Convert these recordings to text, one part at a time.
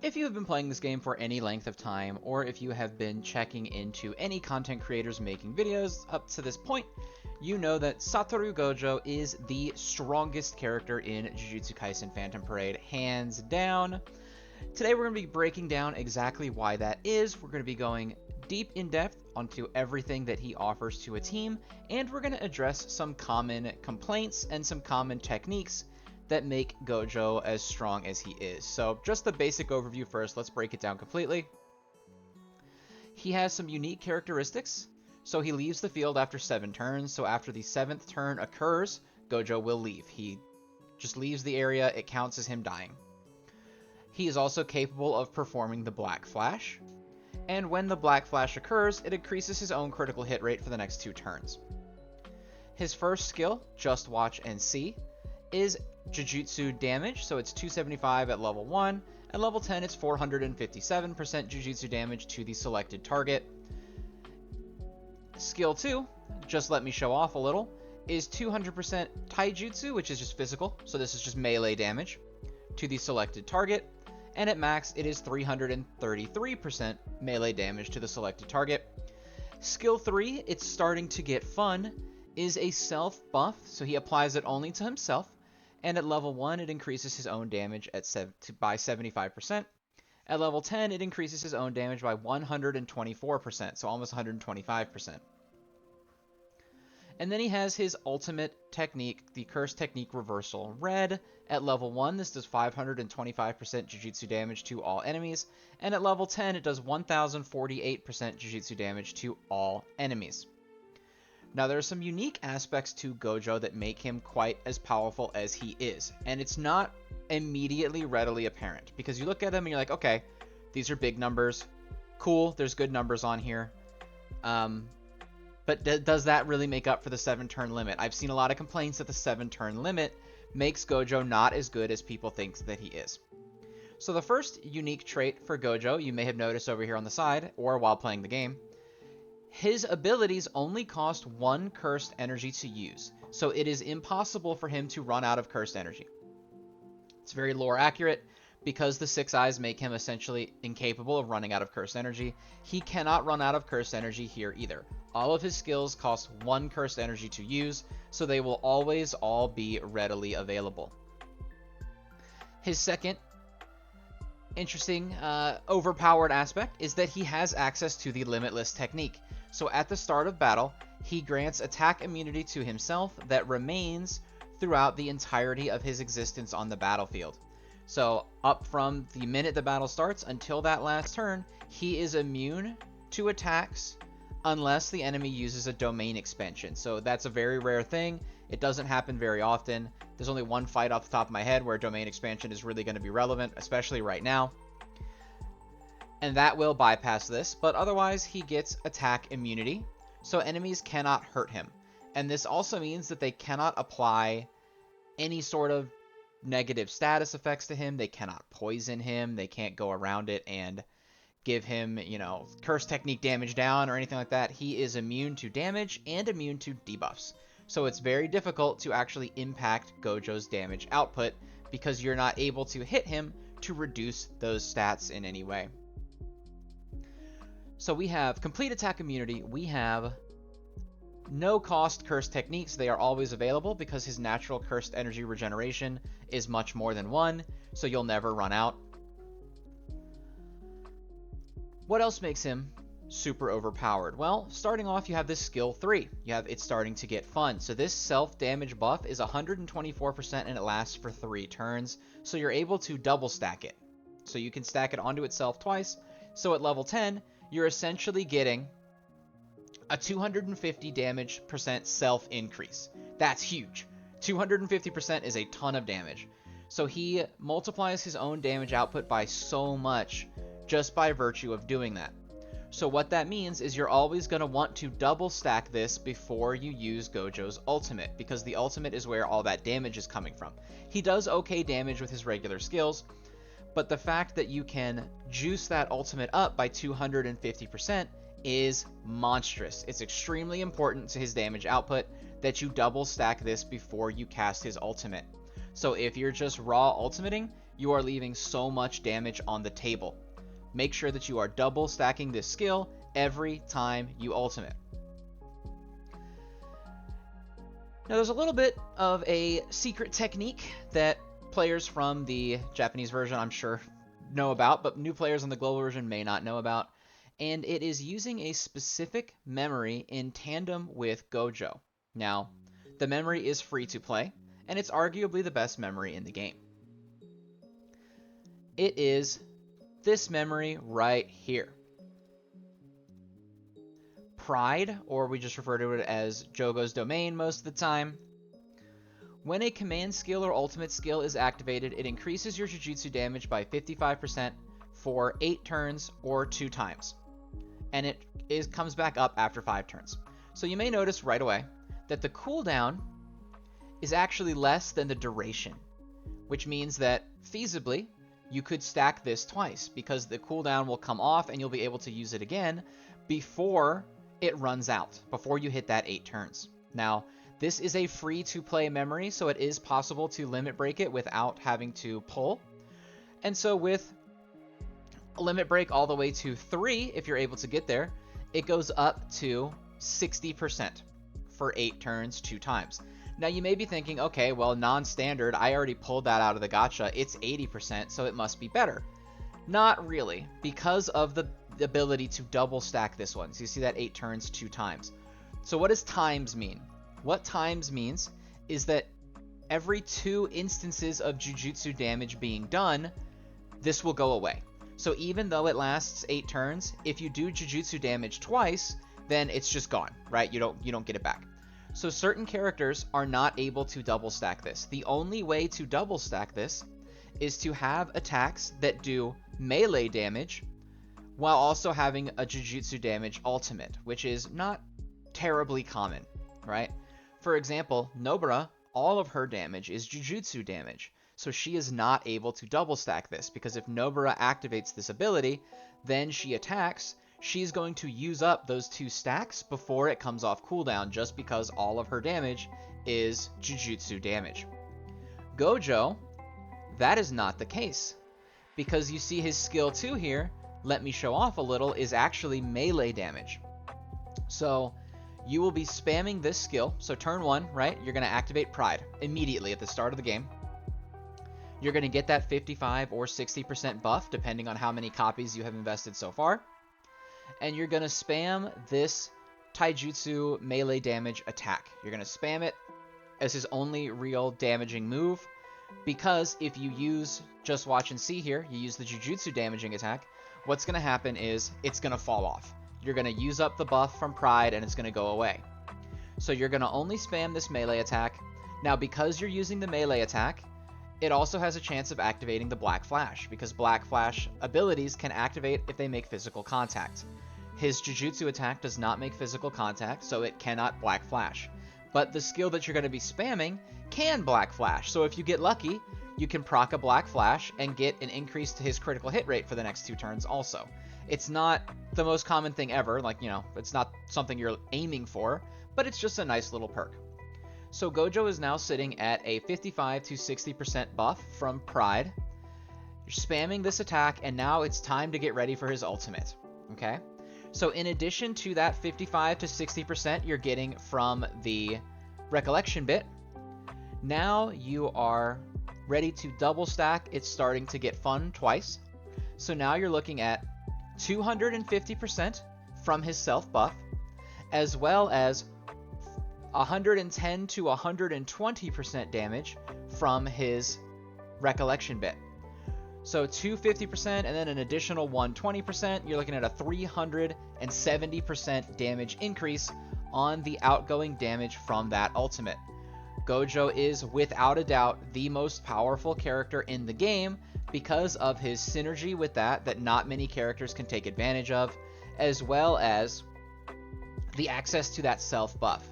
If you have been playing this game for any length of time, or if you have been checking into any content creators making videos up to this point, you know that Satoru Gojo is the strongest character in Jujutsu Kaisen Phantom Parade, hands down. Today we're going to be breaking down exactly why that is. We're going to be going deep in depth onto everything that he offers to a team, and we're going to address some common complaints and some common techniques that make Gojo as strong as he is. So just the basic overview first, let's break it down completely. He has some unique characteristics. So he leaves the field after 7 turns, so after the 7th turn occurs, Gojo will leave. He just leaves the area, it counts as him dying. He is also capable of performing the Black Flash, and when the Black Flash occurs, it increases his own critical hit rate for the next 2 turns. His first skill, Just Watch and See, is Jujutsu damage, so it's 275 at level 1. At level 10, it's 457% Jujutsu damage to the selected target. Skill 2, just let me show off a little, is 200% Taijutsu, which is just physical, so this is just melee damage, to the selected target. And at max, it is 333% melee damage to the selected target. Skill 3, it's starting to get fun, is a self buff, so he applies it only to himself. And at level 1, it increases his own damage by 75%. At level 10, it increases his own damage by 124%, so almost 125%. And then he has his ultimate technique, the Curse Technique Reversal Red. At level 1, this does 525% Jujutsu damage to all enemies. And at level 10, it does 1048% Jujutsu damage to all enemies. Now, there are some unique aspects to Gojo that make him quite as powerful as he is. And it's not immediately readily apparent, because you look at him and you're like, okay, these are big numbers. Cool, there's good numbers on here. But does that really make up for the 7-turn limit? I've seen a lot of complaints that the 7-turn limit makes Gojo not as good as people think that he is. So the first unique trait for Gojo, you may have noticed over here on the side, or while playing the game, his abilities only cost 1 cursed energy to use, so it is impossible for him to run out of cursed energy. It's very lore accurate. Because the 6 eyes make him essentially incapable of running out of cursed energy, he cannot run out of cursed energy here either. All of his skills cost 1 cursed energy to use, so they will always all be readily available. His second interesting overpowered aspect is that he has access to the Limitless technique. So at the start of battle, he grants attack immunity to himself that remains throughout the entirety of his existence on the battlefield. So up from the minute the battle starts until that last turn, he is immune to attacks unless the enemy uses a domain expansion. So that's a very rare thing. It doesn't happen very often. There's only one fight off the top of my head where domain expansion is really going to be relevant, especially right now. And that will bypass this, but otherwise he gets attack immunity, so enemies cannot hurt him. And this also means that they cannot apply any sort of negative status effects to him. They cannot poison him. They can't go around it and give him, curse technique damage down or anything like that. He is immune to damage and immune to debuffs. So it's very difficult to actually impact Gojo's damage output because you're not able to hit him to reduce those stats in any way. So we have complete attack immunity. We have no cost cursed techniques. They are always available because his natural cursed energy regeneration is much more than 1, so you'll never run out. What else makes him super overpowered? Well, starting off, you have this skill 3. You have It's Starting to Get Fun. So this self-damage buff is 124% and it lasts for 3 turns, so you're able to double stack it. So you can stack it onto itself twice. So at level 10, you're essentially getting a 250 damage percent self increase. That's huge. 250% is a ton of damage. So he multiplies his own damage output by so much just by virtue of doing that. So what that means is you're always going to want to double stack this before you use Gojo's ultimate, because the ultimate is where all that damage is coming from. He does okay damage with his regular skills, but the fact that you can juice that ultimate up by 250% is monstrous. It's extremely important to his damage output that you double stack this before you cast his ultimate. So if you're just raw ultimating, you are leaving so much damage on the table. Make sure that you are double stacking this skill every time you ultimate. Now there's a little bit of a secret technique that players from the Japanese version I'm sure know about, but new players on the global version may not know about, and it is using a specific memory in tandem with Gojo. Now, the memory is free to play, and it's arguably the best memory in the game. It is this memory right here. Pride, or we just refer to it as Jogo's Domain most of the time. When a command skill or ultimate skill is activated, it increases your Jujutsu damage by 55% for 8 turns or 2 times. And it comes back up after 5 turns. So you may notice right away that the cooldown is actually less than the duration, which means that feasibly you could stack this twice because the cooldown will come off and you'll be able to use it again before it runs out, before you hit that 8 turns. Now, this is a free-to-play memory, so it is possible to limit break it without having to pull. And so with a limit break all the way to 3, if you're able to get there, it goes up to 60% for 8 turns 2 times. Now you may be thinking, okay, well, non-standard, I already pulled that out of the gacha, it's 80%, so it must be better. Not really, because of the ability to double stack this one. So you see that 8 turns 2 times. So what does times mean? What times means is that every 2 instances of Jujutsu damage being done, this will go away. So even though it lasts 8 turns, if you do Jujutsu damage twice, then it's just gone, right? You don't get it back. So certain characters are not able to double stack this. The only way to double stack this is to have attacks that do melee damage while also having a Jujutsu damage ultimate, which is not terribly common, right? For example, Nobara, all of her damage is Jujutsu damage, so she is not able to double stack this, because if Nobara activates this ability, then she attacks, she's going to use up those 2 stacks before it comes off cooldown, just because all of her damage is Jujutsu damage. Gojo, that is not the case, because you see his skill 2 here, let me show off a little, is actually melee damage. So you will be spamming this skill. So turn 1, right? You're going to activate Pride immediately at the start of the game. You're going to get that 55 or 60% buff, depending on how many copies you have invested so far. And you're going to spam this Taijutsu melee damage attack. You're going to spam it as his only real damaging move, because if you use Just Watch and See here, you use the Jujutsu damaging attack, what's going to happen is it's going to fall off. You're going to use up the buff from Pride and it's going to go away. So you're going to only spam this melee attack. Now, because you're using the melee attack, it also has a chance of activating the Black Flash, because Black Flash abilities can activate if they make physical contact. His Jujutsu attack does not make physical contact, so it cannot Black Flash. But the skill that you're going to be spamming can Black Flash, so if you get lucky, you can proc a Black Flash and get an increase to his critical hit rate for the next 2 turns also. It's not the most common thing ever, like, it's not something you're aiming for, but it's just a nice little perk. So Gojo is now sitting at a 55 to 60% buff from Pride. You're spamming this attack, and now it's time to get ready for his ultimate, okay? So in addition to that 55 to 60% you're getting from the recollection bit, now you are ready to double stack. It's starting to get fun twice. So now you're looking at 250% from his self buff, as well as 110 to 120% damage from his recollection bit. So 250% and then an additional 120%, you're looking at a 370% damage increase on the outgoing damage from that ultimate. Gojo is without a doubt the most powerful character in the game because of his synergy with that not many characters can take advantage of, as well as the access to that self buff.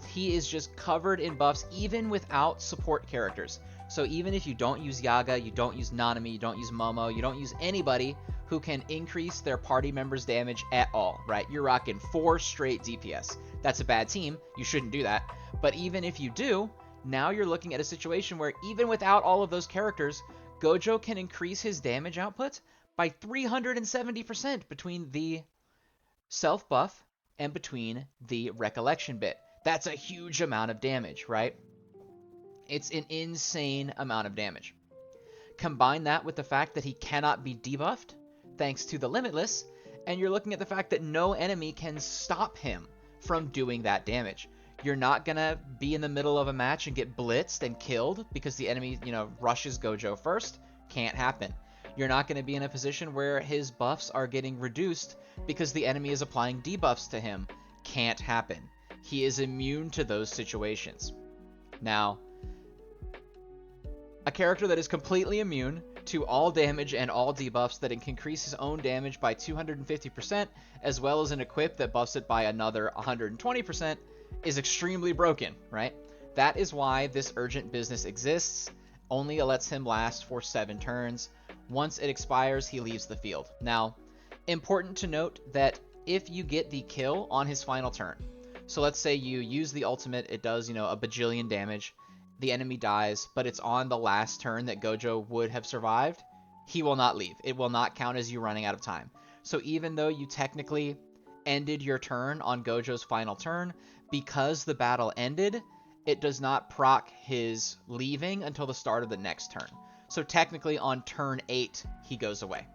He is just covered in buffs even without support characters. So even if you don't use Yaga, you don't use Nanami, you don't use Momo, you don't use anybody who can increase their party members' damage at all, right? You're rocking 4 straight DPS. That's a bad team. You shouldn't do that. But even if you do, now you're looking at a situation where even without all of those characters, Gojo can increase his damage output by 370% between the self buff and between the recollection bit. That's a huge amount of damage, right? It's an insane amount of damage. Combine that with the fact that he cannot be debuffed thanks to the Limitless, and you're looking at the fact that no enemy can stop him from doing that damage. You're not going to be in the middle of a match and get blitzed and killed because the enemy, rushes Gojo first. Can't happen. You're not going to be in a position where his buffs are getting reduced because the enemy is applying debuffs to him. Can't happen. He is immune to those situations. Now, a character that is completely immune to all damage and all debuffs, that it can increase his own damage by 250%, as well as an equip that buffs it by another 120%, is extremely broken, right? That is why this urgent business exists. Only lets him last for 7 turns. Once it expires, he leaves the field. Now, important to note that if you get the kill on his final turn, so let's say you use the ultimate, it does, a bajillion damage, the enemy dies, but it's on the last turn that Gojo would have survived, he will not leave. It will not count as you running out of time. So even though you technically ended your turn on Gojo's final turn, because the battle ended, it does not proc his leaving until the start of the next turn. So technically on turn 8, he goes away.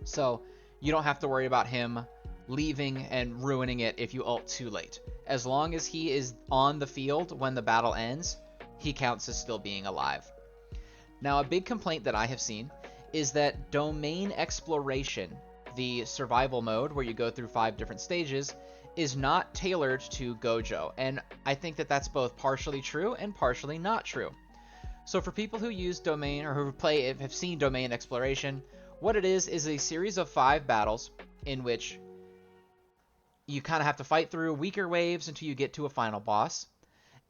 So you don't have to worry about him leaving and ruining it if you ult too late. As long as he is on the field when the battle ends, he counts as still being alive. Now, a big complaint that I have seen is that domain exploration, the survival mode where you go through 5 different stages, is not tailored to Gojo. And I think that that's both partially true and partially not true. So for people who use domain or who have seen domain exploration, what it is a series of 5 battles in which you kind of have to fight through weaker waves until you get to a final boss.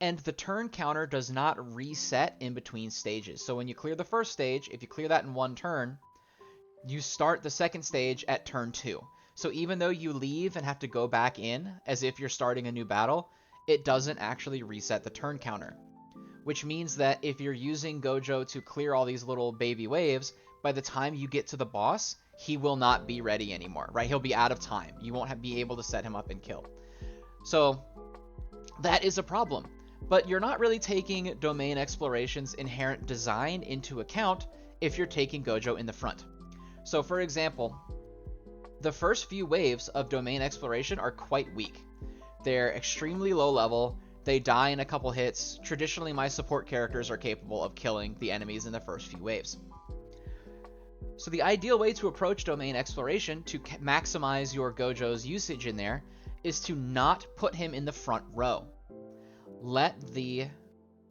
And the turn counter does not reset in between stages. So when you clear the first stage, if you clear that in 1 turn, you start the second stage at turn 2. So even though you leave and have to go back in as if you're starting a new battle, it doesn't actually reset the turn counter. Which means that if you're using Gojo to clear all these little baby waves, by the time you get to the boss, he will not be ready anymore, right? He'll be out of time. You won't be able to set him up and kill. So that is a problem. But you're not really taking domain exploration's inherent design into account if you're taking Gojo in the front. So for example, the first few waves of domain exploration are quite weak. They're extremely low level. They die in a couple hits. Traditionally, my support characters are capable of killing the enemies in the first few waves. So the ideal way to approach domain exploration to maximize your Gojo's usage in there is to not put him in the front row. Let the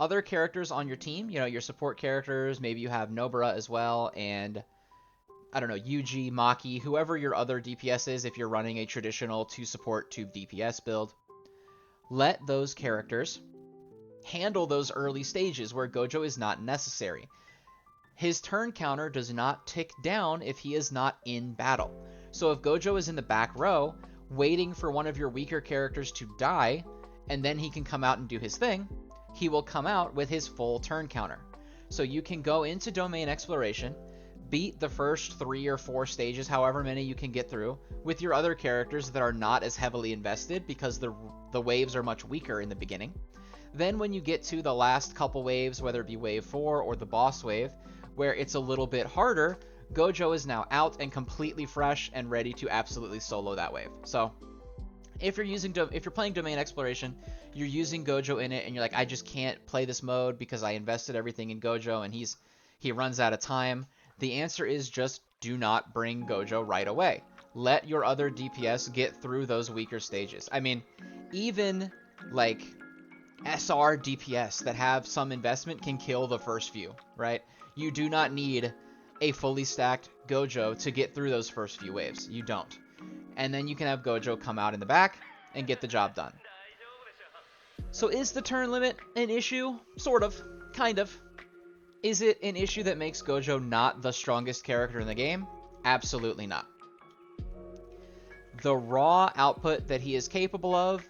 other characters on your team, your support characters, maybe you have Nobara as well, and I don't know, Yuji, Maki, whoever your other DPS is if you're running a traditional 2 support 2 DPS build. Let those characters handle those early stages where Gojo is not necessary. His turn counter does not tick down if he is not in battle. So if Gojo is in the back row, waiting for one of your weaker characters to die, and then he can come out and do his thing, he will come out with his full turn counter. So you can go into domain exploration, beat the first 3 or 4 stages, however many you can get through, with your other characters that are not as heavily invested because the waves are much weaker in the beginning. Then when you get to the last couple waves, whether it be wave 4 or the boss wave, where it's a little bit harder, Gojo is now out and completely fresh and ready to absolutely solo that wave. So if you're playing domain exploration, you're using Gojo in it, and you're like, I just can't play this mode because I invested everything in Gojo and he runs out of time. The answer is just do not bring Gojo right away. Let your other DPS get through those weaker stages. I mean, even like SR DPS that have some investment can kill the first few, right? You do not need a fully stacked Gojo to get through those first few waves. You don't. And then you can have Gojo come out in the back and get the job done. So is the turn limit an issue? Sort of. Kind of. Is it an issue that makes Gojo not the strongest character in the game? Absolutely not. The raw output that he is capable of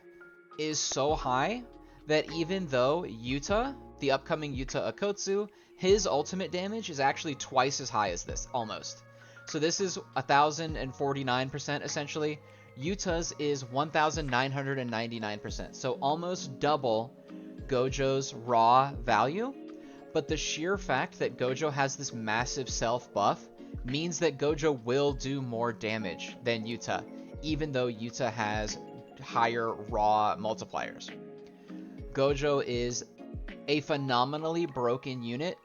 is so high that even though Yuta, the upcoming Yuta Akotsu, His ultimate damage is actually twice as high as this, almost. So this is 1,049% essentially. Yuta's is 1,999%, so almost double Gojo's raw value. But the sheer fact that Gojo has this massive self buff means that Gojo will do more damage than Yuta, even though Yuta has higher raw multipliers. Gojo is a phenomenally broken unit.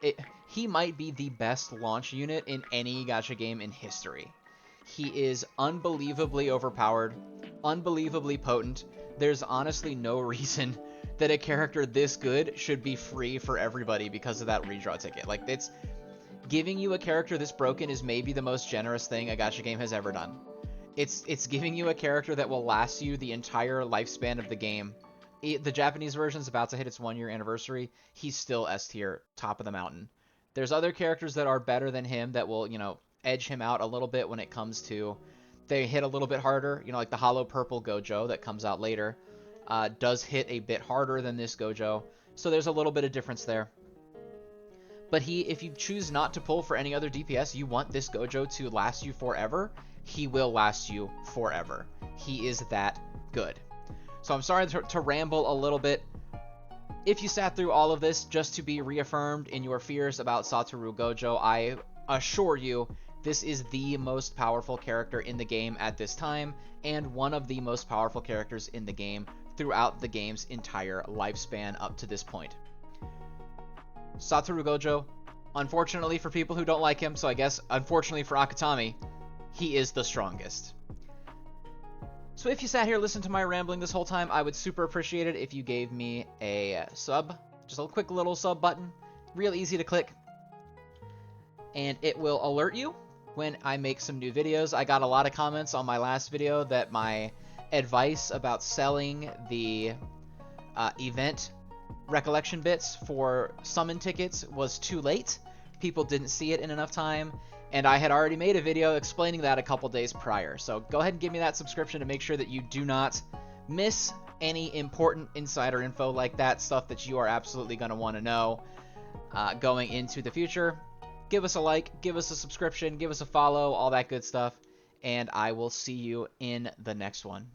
He might be the best launch unit in any gacha game in history. He is unbelievably overpowered, unbelievably potent. There's honestly no reason that a character this good should be free for everybody because of that redraw ticket. Like, it's giving you a character this broken is maybe the most generous thing a gacha game has ever done. It's giving you a character that will last you the entire lifespan of the game. The Japanese version is about to hit its 1-year anniversary. He's still S tier, top of the mountain. There's other characters that are better than him that will, edge him out a little bit when it comes to they hit a little bit harder. Like the Hollow Purple Gojo that comes out later does hit a bit harder than this Gojo. So there's a little bit of difference there. But if you choose not to pull for any other DPS, you want this Gojo to last you forever, he will last you forever. He is that good. So I'm sorry to ramble a little bit. If you sat through all of this just to be reaffirmed in your fears about Satoru Gojo, I assure you this is the most powerful character in the game at this time, and one of the most powerful characters in the game throughout the game's entire lifespan up to this point. Satoru Gojo, unfortunately for people who don't like him, so I guess unfortunately for Akutami, he is the strongest. So if you sat here listened to my rambling this whole time, I would super appreciate it if you gave me a sub. Just a quick little sub button. Real easy to click. And it will alert you when I make some new videos. I got a lot of comments on my last video that my advice about selling the event recollection bits for summon tickets was too late. People didn't see it in enough time. And I had already made a video explaining that a couple days prior. So go ahead and give me that subscription to make sure that you do not miss any important insider info like that, stuff that you are absolutely going to want to know going into the future. Give us a like, give us a subscription, give us a follow, all that good stuff. And I will see you in the next one.